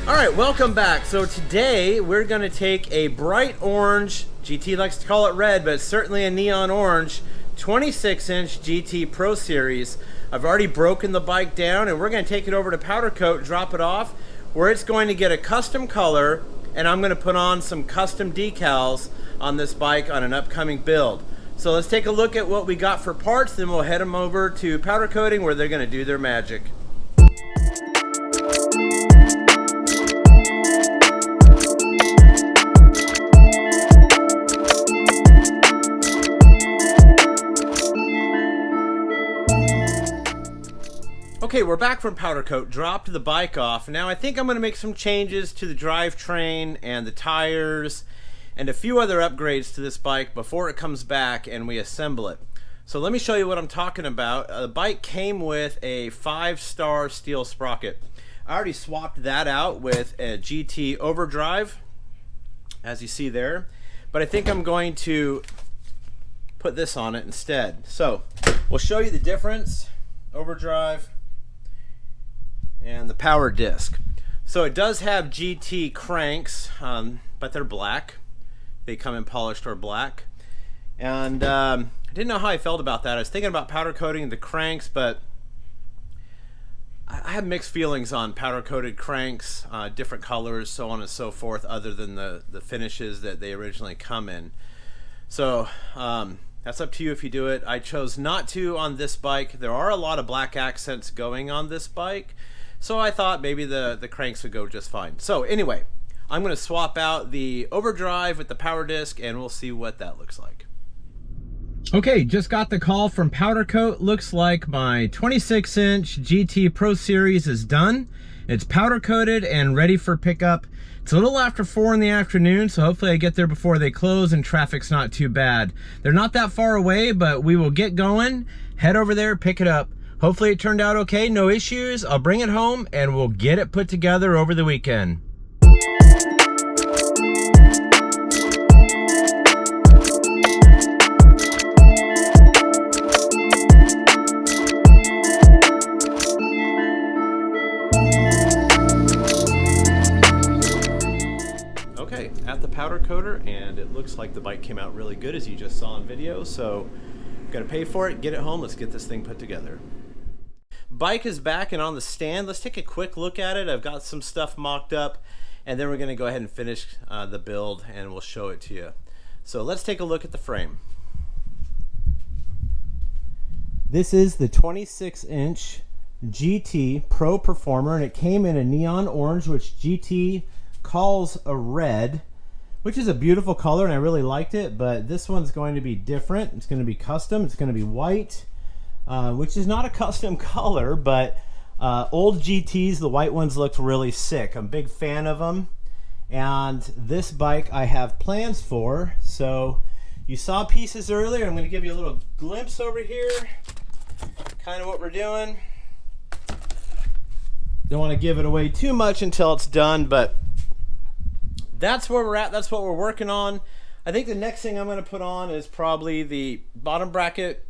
All right, welcome back. So today we're going to take a bright orange, GT likes to call it red, but it's certainly a neon orange, 26-inch GT Pro Series. I've already broken the bike down and we're going to take it over to powder coat, drop it off, where it's going to get a custom color, and I'm going to put on some custom decals on this bike on an upcoming build. So let's take a look at what we got for parts, then we'll head them over to powder coating where they're going to do their magic. Okay, we're back from powder coat, dropped the bike off. Now I think I'm going to make some changes to the drivetrain and the tires and a few other upgrades to this bike before it comes back and we assemble it. So let me show you what I'm talking about. The bike came with a 5-star steel sprocket. I already swapped that out with a GT Overdrive, as you see there, but I think I'm going to put this on it instead. So we'll show you the difference. Overdrive and the power disc. So it does have GT cranks, but they're black. They come in polished or black. And I didn't know how I felt about that. I was thinking about powder coating the cranks, but I have mixed feelings on powder coated cranks, different colors, so on and so forth, other than the finishes that they originally come in. So that's up to you if you do it. I chose not to on this bike. There are a lot of black accents going on this bike, so I thought maybe the cranks would go just fine. So anyway, I'm going to swap out the Overdrive with the power disc and we'll see what that looks like. Okay, just got the call from powder coat. Looks like my 26-inch GT Pro Series is done. It's powder coated and ready for pickup. It's a little after 4 in the afternoon, so hopefully I get there before they close and traffic's not too bad. They're not that far away, but we will get going, head over there, pick it up. Hopefully it turned out okay, no issues. I'll bring it home and we'll get it put together over the weekend. Okay, at the powder coater, and it looks like the bike came out really good as you just saw in video, so I'm gonna pay for it, get it home, let's get this thing put together. Bike is back and on the stand. Let's take a quick look at it. I've got some stuff mocked up, and then we're gonna go ahead and finish the build and we'll show it to you. So let's take a look at the frame. This is the 26-inch GT Pro Performer, and it came in a neon orange, which GT calls a red, which is a beautiful color and I really liked it, but this one's going to be different. It's going to be custom. It's going to be white, which is not a custom color, but old GTs, the white ones looked really sick. I'm a big fan of them, and this bike I have plans for. So you saw pieces earlier. I'm going to give you a little glimpse over here, kind of what we're doing. Don't want to give it away too much until it's done, but that's where we're at. That's what we're working on. I think the next thing I'm going to put on is probably the bottom bracket,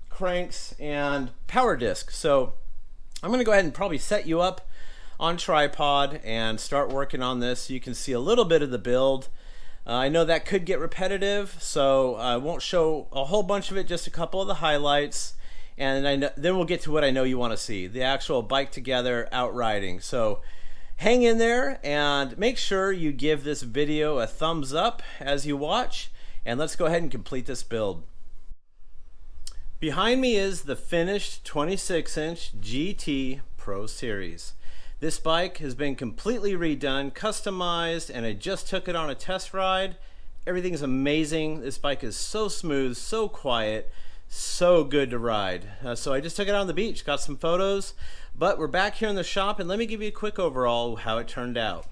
cranks, and power disc. So I'm going to go ahead and probably set you up on tripod and start working on this so you can see a little bit of the build. I know that could get repetitive, so I won't show a whole bunch of it, just a couple of the highlights. And then we'll get to what I know you want to see, the actual bike together out riding. So hang in there and make sure you give this video a thumbs up as you watch, and let's go ahead and complete this build. Behind me is the finished 26-inch GT Pro Series. This bike has been completely redone, customized, and I just took it on a test ride. Everything's amazing. This bike is so smooth, so quiet, so good to ride. So I just took it out on the beach, got some photos, but we're back here in the shop, and let me give you a quick overall of how it turned out.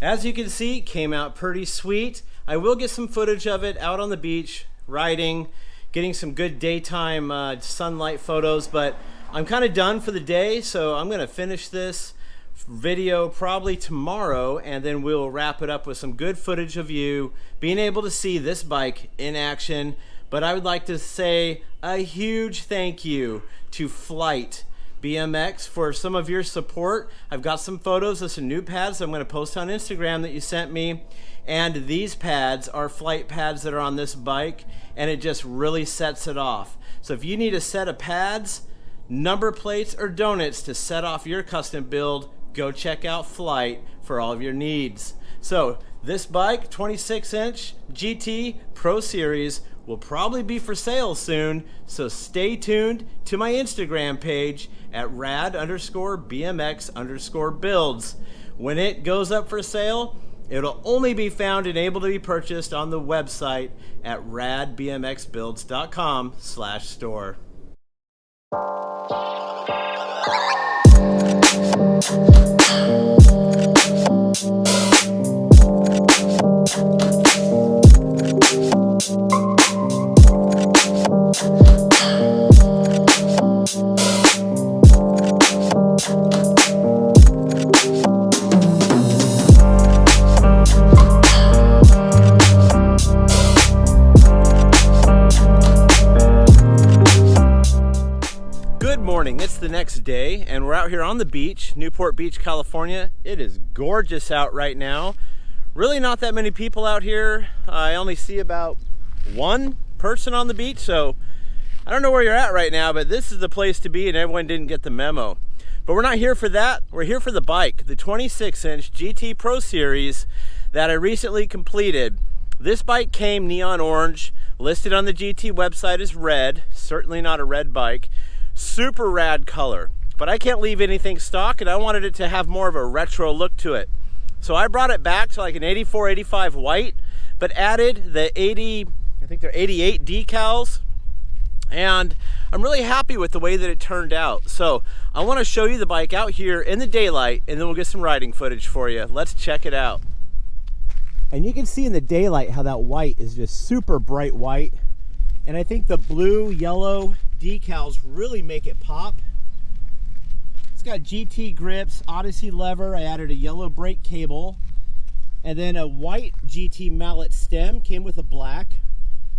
As you can see, came out pretty sweet. I will get some footage of it out on the beach, riding, getting some good daytime sunlight photos, but I'm kind of done for the day, so I'm gonna finish this video probably tomorrow, and then we'll wrap it up with some good footage of you being able to see this bike in action. But I would like to say a huge thank you to Flight BMX for some of your support. I've got some photos of some new pads I'm going to post on Instagram that you sent me, and these pads are Flight pads that are on this bike, and it just really sets it off. So if you need a set of pads, number plates, or donuts to set off your custom build, go check out Flight for all of your needs. So this bike, 26-inch GT Pro Series, will probably be for sale soon, so stay tuned to my Instagram page at rad_bmx_builds. When it goes up for sale, it'll only be found and able to be purchased on the website at radbmxbuilds.com/store. Good morning, it's the next day and we're out here on the beach, Newport Beach, California. It is gorgeous out right now. Really not that many people out here. I only see about one person on the beach, so I don't know where you're at right now, but this is the place to be and everyone didn't get the memo. But we're not here for that, we're here for the bike, the 26-inch GT Pro Series that I recently completed. This bike came neon orange, listed on the GT website as red, certainly not a red bike. Super rad color, but I can't leave anything stock and I wanted it to have more of a retro look to it. So I brought it back to like an 84, 85 white, but added the 80, I think they're 88 decals, and I'm really happy with the way that it turned out. So I want to show you the bike out here in the daylight and then we'll get some riding footage for you. Let's check it out. And you can see in the daylight how that white is just super bright white. And I think the blue, yellow decals really make it pop. It's got GT grips, Odyssey lever. I added a yellow brake cable. And then a white GT mallet stem came with a black.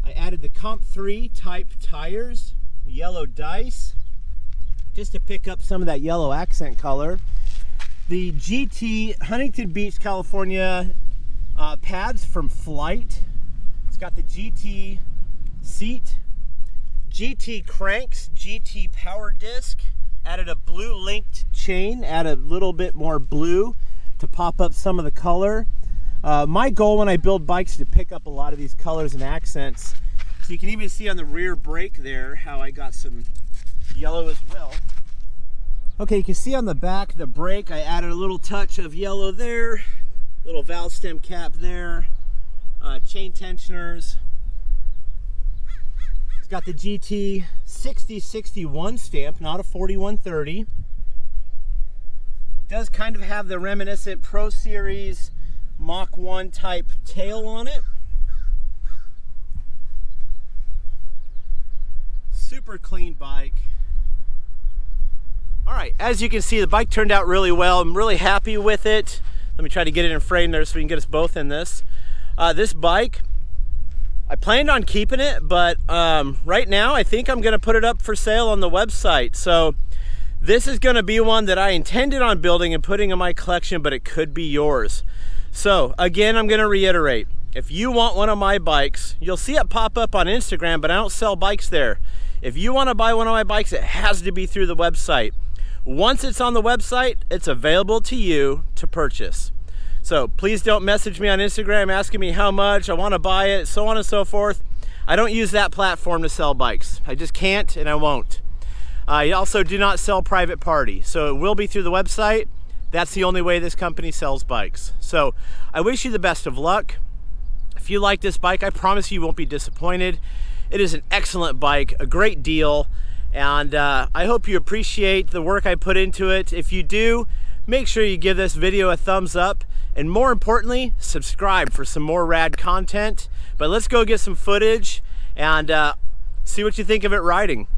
I added the Comp 3 type tires, yellow dice, just to pick up some of that yellow accent color. The GT Huntington Beach, California pads from Flight. It's got the GT seat, GT cranks, GT power disc, added a blue linked chain, added a little bit more blue to pop up some of the color. My goal when I build bikes is to pick up a lot of these colors and accents. So you can even see on the rear brake there how I got some yellow as well. Okay, you can see on the back the brake I added a little touch of yellow there, little valve stem cap there, chain tensioners. Got the GT 6061 stamp, not a 4130. Does kind of have the reminiscent Pro Series Mach 1 type tail on it. Super clean bike. All right, as you can see, the bike turned out really well. I'm really happy with it. Let me try to get it in frame there so we can get us both in this. This bike, I planned on keeping it, but right now I think I'm gonna put it up for sale on the website. So this is gonna be one that I intended on building and putting in my collection, but it could be yours. So again, I'm gonna reiterate, if you want one of my bikes, you'll see it pop up on Instagram, but I don't sell bikes there. If you wanna buy one of my bikes, it has to be through the website. Once it's on the website, it's available to you to purchase. So please don't message me on Instagram asking me how much, I want to buy it, so on and so forth. I don't use that platform to sell bikes. I just can't and I won't. I also do not sell private party, so it will be through the website. That's the only way this company sells bikes. So I wish you the best of luck. If you like this bike, I promise you won't be disappointed. It is an excellent bike, a great deal, and I hope you appreciate the work I put into it. If you do, make sure you give this video a thumbs up, and more importantly, subscribe for some more rad content. But let's go get some footage and see what you think of it riding.